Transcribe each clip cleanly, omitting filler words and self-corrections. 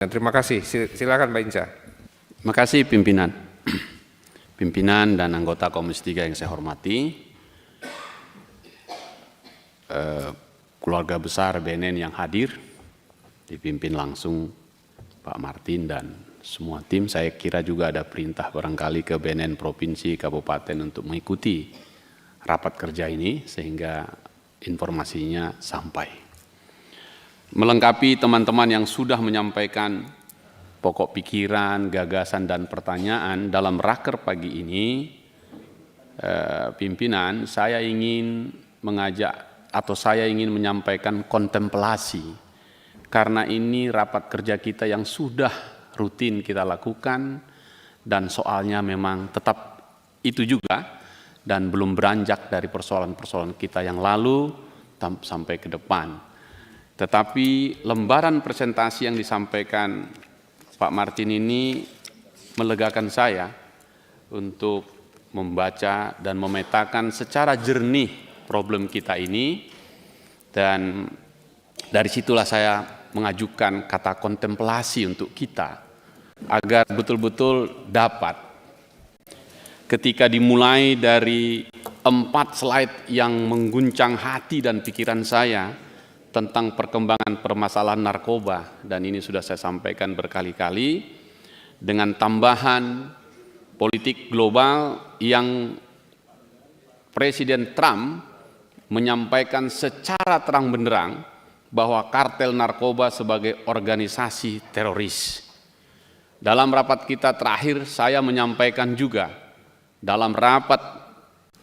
Terima kasih. Silakan Mbak Inca. Terima kasih pimpinan. Pimpinan dan anggota Komisi 3 yang saya hormati, keluarga besar BNN yang hadir, dipimpin langsung Pak Martin dan semua tim. Saya kira juga ada perintah barangkali ke BNN Provinsi, Kabupaten untuk mengikuti rapat kerja ini sehingga informasinya sampai. Melengkapi teman-teman yang sudah menyampaikan pokok pikiran, gagasan, dan pertanyaan dalam raker pagi ini, pimpinan, saya ingin mengajak atau saya ingin menyampaikan kontemplasi, karena ini rapat kerja kita yang sudah rutin kita lakukan dan soalnya memang tetap itu juga dan belum beranjak dari persoalan-persoalan kita yang lalu sampai ke depan. Tetapi lembaran presentasi yang disampaikan Pak Martin ini melegakan saya untuk membaca dan memetakan secara jernih problem kita ini, dan dari situlah saya mengajukan kata kontemplasi untuk kita agar betul-betul dapat ketika dimulai dari 4 slide yang mengguncang hati dan pikiran saya tentang perkembangan permasalahan narkoba, dan ini sudah saya sampaikan berkali-kali, dengan tambahan politik global yang Presiden Trump menyampaikan secara terang benderang bahwa kartel narkoba sebagai organisasi teroris. Dalam rapat kita terakhir saya menyampaikan juga dalam rapat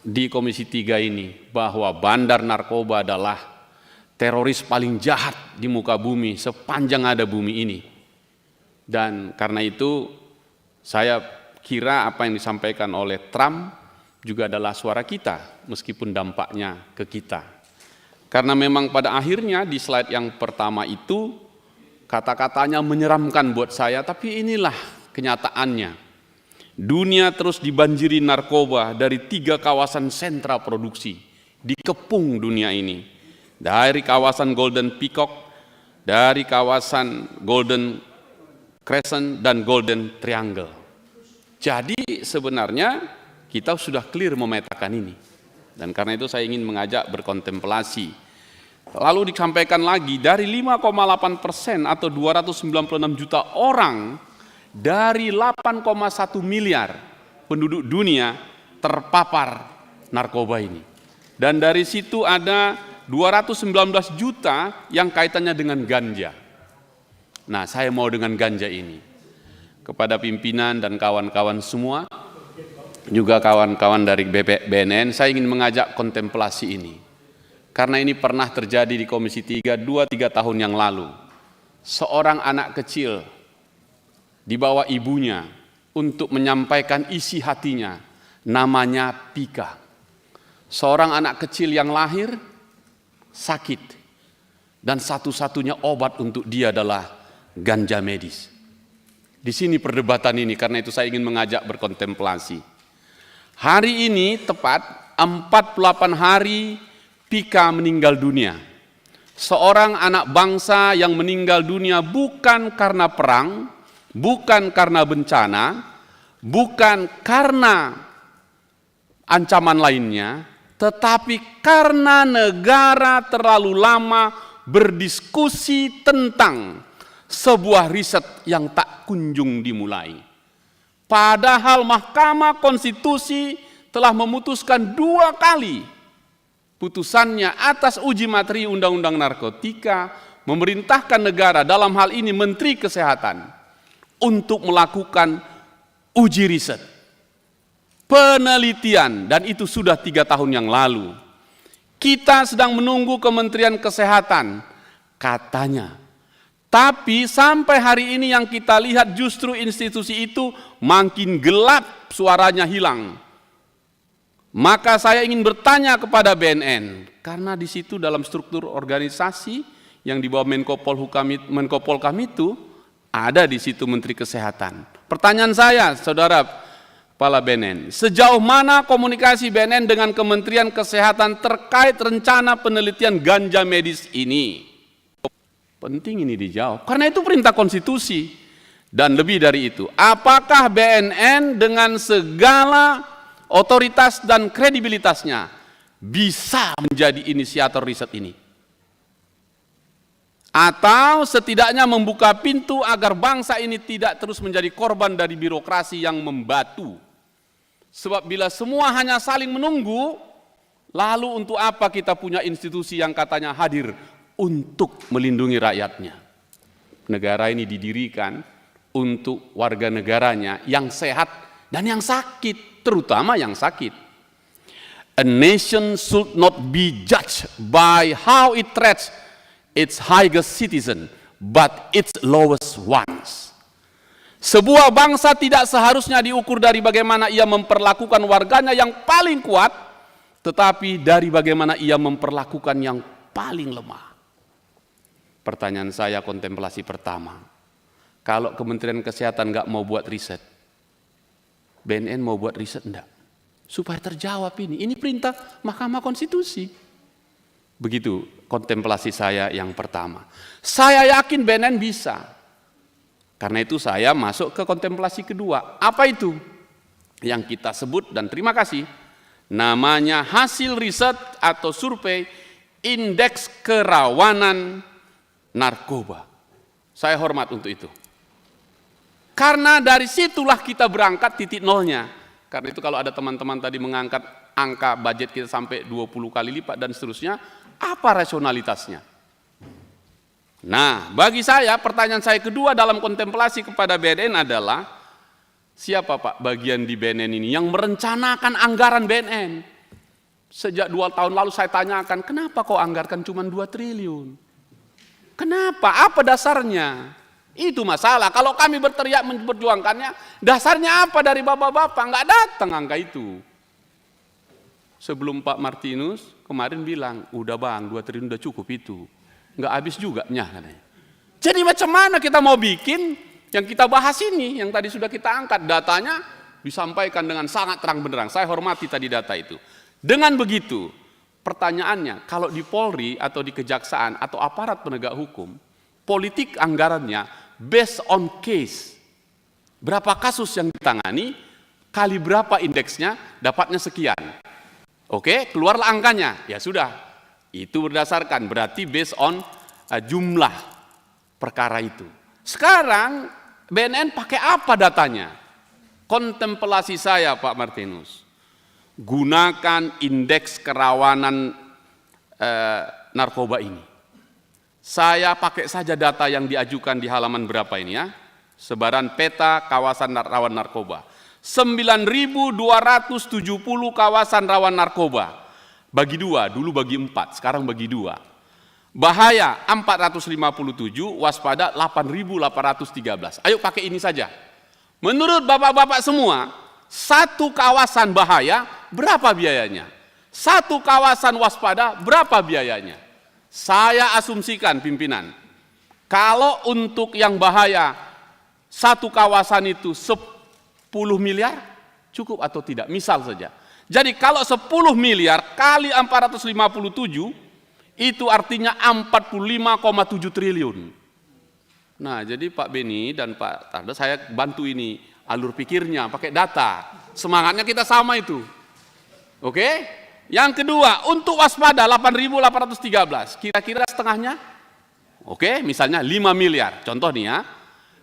di Komisi 3 ini bahwa bandar narkoba adalah teroris paling jahat di muka bumi sepanjang ada bumi ini. Dan karena itu saya kira apa yang disampaikan oleh Trump juga adalah suara kita meskipun dampaknya ke kita. Karena memang pada akhirnya di slide yang pertama itu kata-katanya menyeramkan buat saya, tapi inilah kenyataannya. Dunia terus dibanjiri narkoba dari 3 kawasan sentra produksi, dikepung dunia ini. Dari kawasan Golden Peacock, dari kawasan Golden Crescent dan Golden Triangle. Jadi sebenarnya kita sudah clear memetakan ini. Dan karena itu saya ingin mengajak berkontemplasi. Lalu disampaikan lagi dari 5,8% atau 296 juta orang dari 8,1 miliar penduduk dunia terpapar narkoba ini. Dan dari situ ada 219 juta yang kaitannya dengan ganja. Nah, saya mau dengan ganja ini. Kepada pimpinan dan kawan-kawan semua, juga kawan-kawan dari BNN, saya ingin mengajak kontemplasi ini. Karena ini pernah terjadi di Komisi 3 2-3 tahun yang lalu. Seorang anak kecil dibawa ibunya untuk menyampaikan isi hatinya, namanya Pika. Seorang anak kecil yang lahir sakit, dan satu-satunya obat untuk dia adalah ganja medis. Di sini perdebatan ini, karena itu saya ingin mengajak berkontemplasi. Hari ini tepat 48 hari Pika meninggal dunia. Seorang anak bangsa yang meninggal dunia bukan karena perang, bukan karena bencana, bukan karena ancaman lainnya, tetapi karena negara terlalu lama berdiskusi tentang sebuah riset yang tak kunjung dimulai. Padahal Mahkamah Konstitusi telah memutuskan 2 kali putusannya atas uji materi Undang-Undang Narkotika, memerintahkan negara, dalam hal ini Menteri Kesehatan, untuk melakukan uji riset, penelitian, dan itu sudah 3 tahun yang lalu. Kita sedang menunggu Kementerian Kesehatan, katanya. Tapi sampai hari ini yang kita lihat justru institusi itu makin gelap, suaranya hilang. Maka saya ingin bertanya kepada BNN, karena di situ dalam struktur organisasi yang di bawah Menko Polhukam itu ada di situ Menteri Kesehatan. Pertanyaan saya, Saudara Kepala BNN, sejauh mana komunikasi BNN dengan Kementerian Kesehatan terkait rencana penelitian ganja medis ini? Penting ini dijawab, karena itu perintah konstitusi. Dan lebih dari itu, apakah BNN dengan segala otoritas dan kredibilitasnya bisa menjadi inisiator riset ini? Atau setidaknya membuka pintu agar bangsa ini tidak terus menjadi korban dari birokrasi yang membatu? Sebab bila semua hanya saling menunggu, lalu untuk apa kita punya institusi yang katanya hadir untuk melindungi rakyatnya? Negara ini didirikan untuk warga negaranya yang sehat dan yang sakit, terutama yang sakit. A nation should not be judged by how it treats its highest citizen, but its lowest ones. Sebuah bangsa tidak seharusnya diukur dari bagaimana ia memperlakukan warganya yang paling kuat, tetapi dari bagaimana ia memperlakukan yang paling lemah. Pertanyaan saya, kontemplasi pertama, kalau Kementerian Kesehatan nggak mau buat riset, BNN mau buat riset enggak? Supaya terjawab ini perintah Mahkamah Konstitusi. Begitu kontemplasi saya yang pertama. Saya yakin BNN bisa. Karena itu saya masuk ke kontemplasi kedua. Apa itu? Yang kita sebut, dan terima kasih, namanya hasil riset atau survei indeks kerawanan narkoba. Saya hormat untuk itu. Karena dari situlah kita berangkat titik nolnya. Karena itu kalau ada teman-teman tadi mengangkat angka budget kita sampai 20 kali lipat dan seterusnya, apa rasionalitasnya? Nah, bagi saya, pertanyaan saya kedua dalam kontemplasi kepada BNN adalah, siapa Pak bagian di BNN ini yang merencanakan anggaran BNN? Sejak 2 tahun lalu saya tanyakan, kenapa kau anggarkan cuma 2 triliun? Kenapa? Apa dasarnya? Itu masalah. Kalau kami berteriak memperjuangkannya, dasarnya apa dari bapak-bapak? Nggak datang angka itu. Sebelum Pak Martinus kemarin bilang, udah bang, 2 triliun udah cukup itu. Nggak habis juga katanya. Jadi macam mana kita mau bikin yang kita bahas ini, yang tadi sudah kita angkat, datanya disampaikan dengan sangat terang benderang. Saya hormati tadi data itu. Dengan begitu, pertanyaannya, kalau di Polri atau di Kejaksaan atau aparat penegak hukum, politik anggarannya based on case. Berapa kasus yang ditangani, kali berapa indeksnya, dapatnya sekian. Oke, keluarlah angkanya. Ya sudah, itu berdasarkan, berarti based on jumlah perkara itu. Sekarang BNN pakai apa datanya? Kontemplasi saya Pak Martinus, gunakan indeks kerawanan narkoba ini. Saya pakai saja data yang diajukan di halaman berapa ini ya, sebaran peta kawasan rawan narkoba. 9.270 kawasan rawan narkoba. Bagi 2, dulu bagi 4, sekarang bagi 2. Bahaya 457, waspada 8.813. Ayo pakai ini saja. Menurut bapak-bapak semua, satu kawasan bahaya berapa biayanya? Satu kawasan waspada berapa biayanya? Saya asumsikan pimpinan, kalau untuk yang bahaya satu kawasan itu 10 miliar, cukup atau tidak? Misal saja. Jadi kalau 10 miliar kali 457, itu artinya 45,7 triliun. Nah, jadi Pak Beni dan Pak Tarda, saya bantu ini alur pikirnya, pakai data. Semangatnya kita sama itu. Oke? Yang kedua, untuk waspada 8.813, kira-kira setengahnya? Oke, misalnya 5 miliar. Contoh nih ya.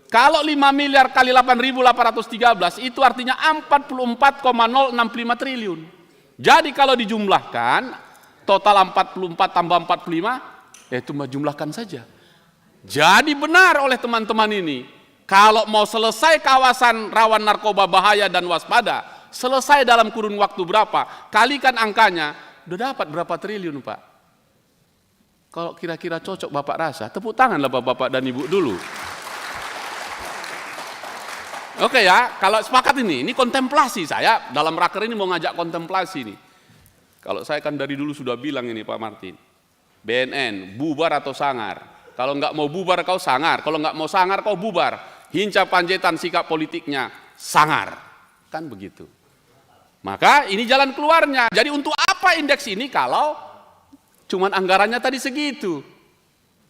Kalau 5 miliar kali 8.813 itu artinya 44,065 triliun. Jadi kalau dijumlahkan, total 44 tambah 45, itu jumlahkan saja. Jadi benar oleh teman-teman ini, kalau mau selesai kawasan rawan narkoba bahaya dan waspada, selesai dalam kurun waktu berapa, kalikan angkanya, udah dapat berapa triliun Pak? Kalau kira-kira cocok Bapak rasa, tepuk tanganlah Bapak dan Ibu dulu. Oke ya, kalau sepakat ini kontemplasi. Saya dalam raker ini mau ngajak kontemplasi nih. Kalau saya kan dari dulu sudah bilang ini Pak Martin, BNN bubar atau sangar. Kalau nggak mau bubar kau sangar, kalau nggak mau sangar kau bubar. Hinca panjaitan sikap politiknya sangar, kan begitu. Maka ini jalan keluarnya. Jadi untuk apa indeks ini kalau cuman anggarannya tadi segitu?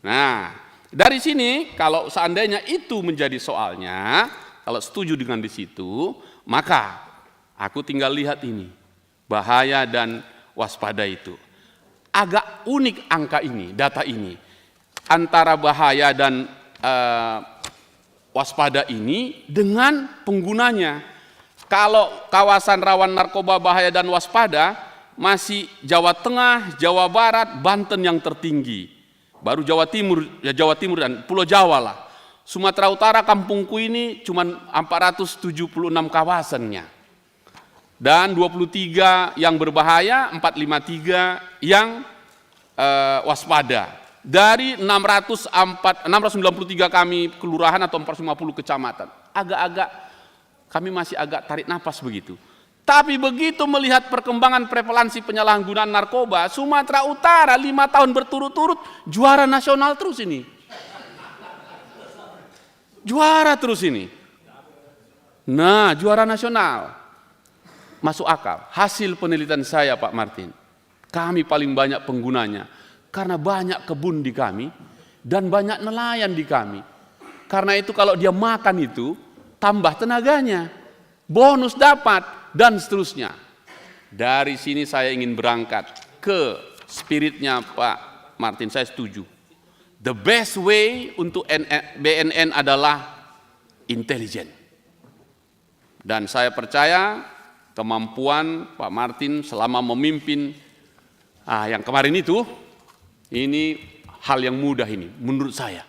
Nah, dari sini kalau seandainya itu menjadi soalnya, kalau setuju dengan di situ, maka aku tinggal lihat ini, bahaya dan waspada itu. Agak unik angka ini, data ini. Antara bahaya dan waspada ini dengan penggunanya. Kalau kawasan rawan narkoba, bahaya dan waspada, masih Jawa Tengah, Jawa Barat, Banten yang tertinggi. Baru Jawa Timur, ya Jawa Timur dan Pulau Jawa lah. Sumatera Utara kampungku ini cuma 476 kawasannya. Dan 23 yang berbahaya, 453 yang waspada. Dari 693 kami kelurahan atau 450 kecamatan. Agak-agak, kami masih agak tarik nafas begitu. Tapi begitu melihat perkembangan prevalensi penyalahgunaan narkoba, Sumatera Utara 5 tahun berturut-turut juara nasional terus ini. Juara terus ini. Nah, juara nasional. Masuk akal. Hasil penelitian saya, Pak Martin. Kami paling banyak penggunanya. Karena banyak kebun di kami dan banyak nelayan di kami. Karena itu kalau dia makan itu, tambah tenaganya. Bonus dapat. Dan seterusnya. Dari sini saya ingin berangkat ke spiritnya Pak Martin, saya setuju. The best way untuk BNN adalah intelijen. Dan saya percaya kemampuan Pak Martin selama memimpin yang kemarin itu, ini hal yang mudah ini menurut saya.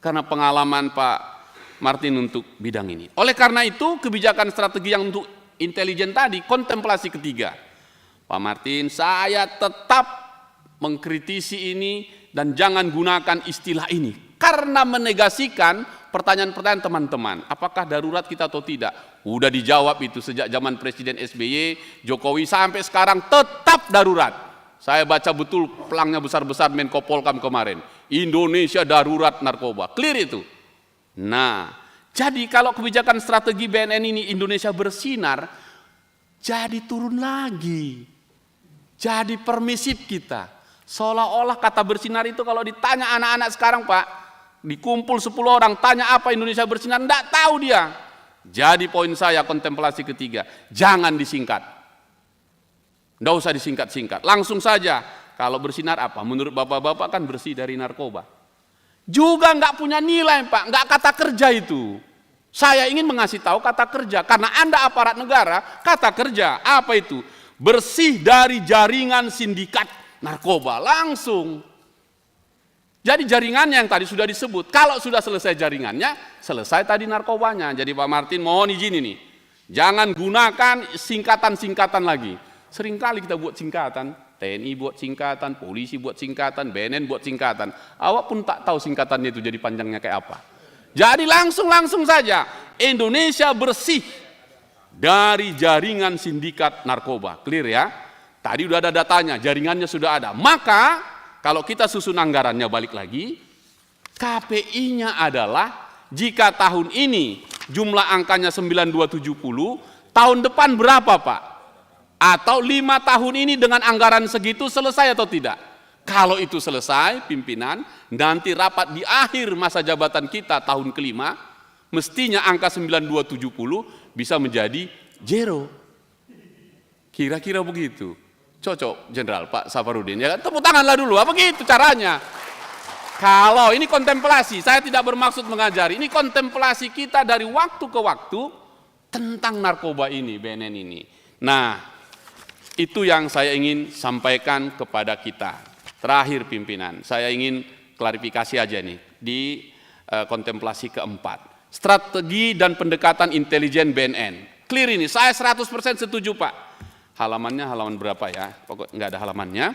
Karena pengalaman Pak Martin untuk bidang ini. Oleh karena itu kebijakan strategi yang untuk intelijen tadi, kontemplasi ketiga. Pak Martin, saya tetap mengkritisi ini dan jangan gunakan istilah ini. Karena menegasikan pertanyaan-pertanyaan teman-teman. Apakah darurat kita atau tidak? Udah dijawab itu sejak zaman Presiden SBY, Jokowi sampai sekarang tetap darurat. Saya baca betul pelangnya besar-besar Menko Polkam kemarin. Indonesia darurat narkoba. Clear itu. Nah, jadi kalau kebijakan strategi BNN ini Indonesia bersinar, jadi turun lagi. Jadi permisif kita. Seolah-olah kata bersinar itu kalau ditanya anak-anak sekarang Pak, dikumpul 10 orang, tanya apa Indonesia bersinar, enggak tahu dia. Jadi poin saya kontemplasi ketiga, jangan disingkat. Enggak usah disingkat-singkat, langsung saja. Kalau bersinar apa? Menurut bapak-bapak kan bersih dari narkoba. Juga enggak punya nilai Pak, enggak kata kerja itu. Saya ingin mengasih tahu kata kerja, karena Anda aparat negara, kata kerja, apa itu? Bersih dari jaringan sindikat narkoba, langsung. Jadi jaringannya yang tadi sudah disebut, kalau sudah selesai jaringannya, selesai tadi narkobanya. Jadi Pak Martin mohon izin ini, jangan gunakan singkatan-singkatan lagi. Seringkali kita buat singkatan, TNI buat singkatan, polisi buat singkatan, BNN buat singkatan. Awak pun tak tahu singkatannya itu jadi panjangnya kayak apa. Jadi langsung saja, Indonesia bersih dari jaringan sindikat narkoba. Clear ya? Tadi udah ada datanya, jaringannya sudah ada. Maka kalau kita susun anggarannya balik lagi, KPI-nya adalah jika tahun ini jumlah angkanya 9270, tahun depan berapa Pak? Atau 5 tahun ini dengan anggaran segitu selesai atau tidak? Kalau itu selesai pimpinan, nanti rapat di akhir masa jabatan kita tahun kelima, mestinya angka 9270 bisa menjadi zero. Kira-kira begitu. Cocok Jenderal Pak Safarudin, ya kan? Tepuk tanganlah dulu, apa gitu caranya? Kalau ini kontemplasi, saya tidak bermaksud mengajari, ini kontemplasi kita dari waktu ke waktu tentang narkoba ini, BNN ini. Nah, itu yang saya ingin sampaikan kepada kita. Terakhir pimpinan, saya ingin klarifikasi aja nih di kontemplasi keempat. Strategi dan pendekatan intelijen BNN. Clear ini, saya 100% setuju Pak. Halamannya halaman berapa ya? Pokoknya nggak ada halamannya.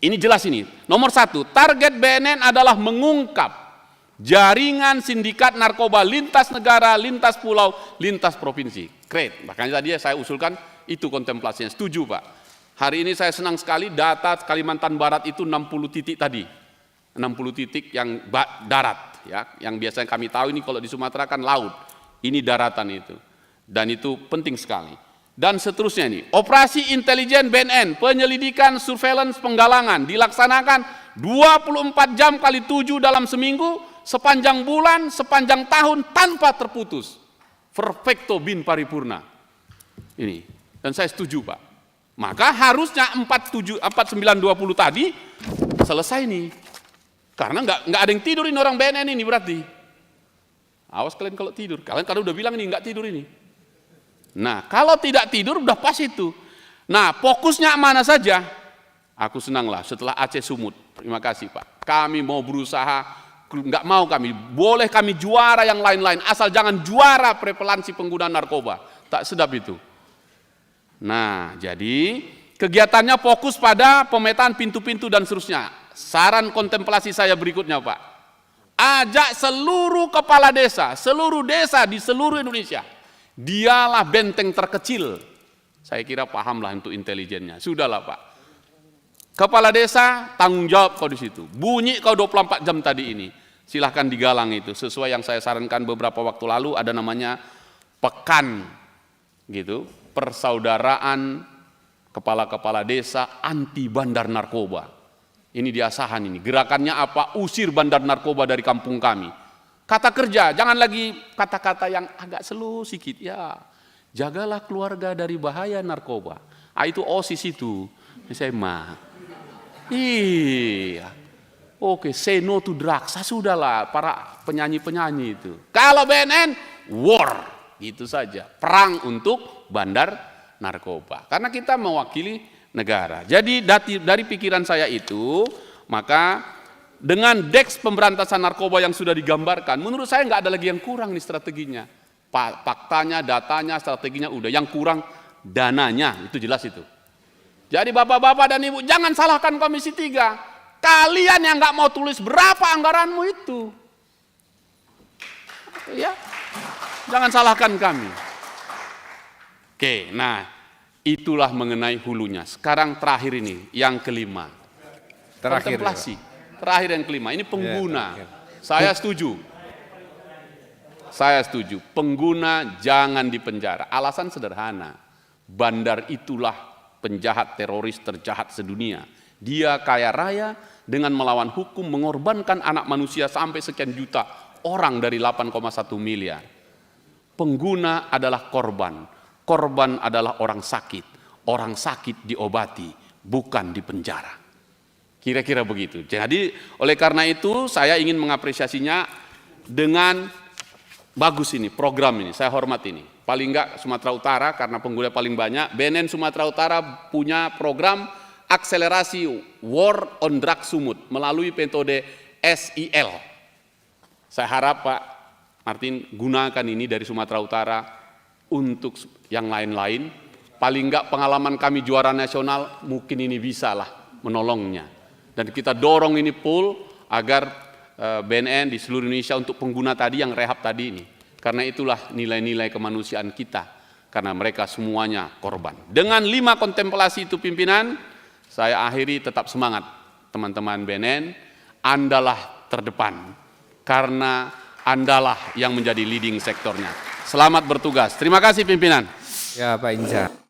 Ini jelas ini. Nomor 1, target BNN adalah mengungkap jaringan sindikat narkoba lintas negara, lintas pulau, lintas provinsi. Great. Makanya tadi saya usulkan itu kontemplasinya. Setuju Pak. Hari ini saya senang sekali data Kalimantan Barat itu 60 titik tadi. 60 titik yang darat ya, yang biasanya kami tahu ini kalau di Sumatera kan laut. Ini daratan itu. Dan itu penting sekali. Dan seterusnya nih, operasi intelijen BNN, penyelidikan, surveillance, penggalangan dilaksanakan 24 jam kali 7 dalam seminggu, sepanjang bulan, sepanjang tahun, tanpa terputus. Perfecto bin paripurna. Ini, dan saya setuju Pak. Maka harusnya 4920 tadi selesai nih. Karena nggak ada yang tidur ini orang BNN ini berarti. Awas kalian kalau tidur. Kalian udah bilang ini nggak tidur ini. Nah, kalau tidak tidur udah pas itu. Nah, fokusnya mana saja? Aku senanglah setelah Aceh Sumut. Terima kasih Pak. Kami mau berusaha, nggak mau kami. Boleh kami juara yang lain-lain. Asal jangan juara prevalensi pengguna narkoba. Tak sedap itu. Nah, jadi kegiatannya fokus pada pemetaan pintu-pintu dan seterusnya. Saran kontemplasi saya berikutnya Pak, ajak seluruh kepala desa, seluruh desa di seluruh Indonesia, dialah benteng terkecil. Saya kira pahamlah untuk intelijennya. Sudahlah Pak, kepala desa tanggung jawab kau di situ. Bunyi kau 24 jam tadi ini, silahkan digalang itu. Sesuai yang saya sarankan beberapa waktu lalu, ada namanya pekan gitu, persaudaraan kepala-kepala desa anti bandar narkoba. Ini diasahan ini. Gerakannya apa? Usir bandar narkoba dari kampung kami. Kata kerja, jangan lagi kata-kata yang agak slow sedikit. Ya, jagalah keluarga dari bahaya narkoba. Itu OSIS itu. SMA. Iya. Oke, say no to drugs. Sudahlah para penyanyi-penyanyi itu. Kalau BNN, war. Gitu saja. Perang untuk bandar narkoba. Karena kita mewakili negara. Jadi dari pikiran saya itu, maka dengan deks pemberantasan narkoba yang sudah digambarkan, menurut saya nggak ada lagi yang kurang nih strateginya. Faktanya, datanya, strateginya udah. Yang kurang dananya, itu jelas itu. Jadi bapak-bapak dan ibu, jangan salahkan Komisi 3. Kalian yang nggak mau tulis berapa anggaranmu itu. Ya, jangan salahkan kami. Oke, nah itulah mengenai hulunya. Sekarang terakhir ini, yang kelima. Kontemplasi. Terakhir yang kelima, ini pengguna. Saya setuju. Saya setuju. Pengguna jangan dipenjara. Alasan sederhana. Bandar itulah penjahat teroris terjahat sedunia. Dia kaya raya dengan melawan hukum, mengorbankan anak manusia sampai sekian juta orang dari 8,1 miliar. Pengguna adalah korban. Korban adalah orang sakit. Orang sakit diobati, bukan dipenjara. Kira-kira begitu. Jadi oleh karena itu saya ingin mengapresiasinya dengan bagus ini, program ini. Saya hormat ini. Paling enggak Sumatera Utara karena pengguna paling banyak. BNN Sumatera Utara punya program akselerasi War on Drug Sumut melalui metode SIL. Saya harap Pak Martin gunakan ini dari Sumatera Utara untuk yang lain-lain. Paling enggak pengalaman kami juara nasional mungkin ini bisa lah menolongnya. Dan kita dorong ini full agar BNN di seluruh Indonesia untuk pengguna tadi yang rehab tadi ini. Karena itulah nilai-nilai kemanusiaan kita. Karena mereka semuanya korban. Dengan 5 kontemplasi itu pimpinan, saya akhiri tetap semangat teman-teman BNN. Andalah terdepan. Karena Andalah yang menjadi leading sektornya. Selamat bertugas. Terima kasih pimpinan. Ya Pak Inca.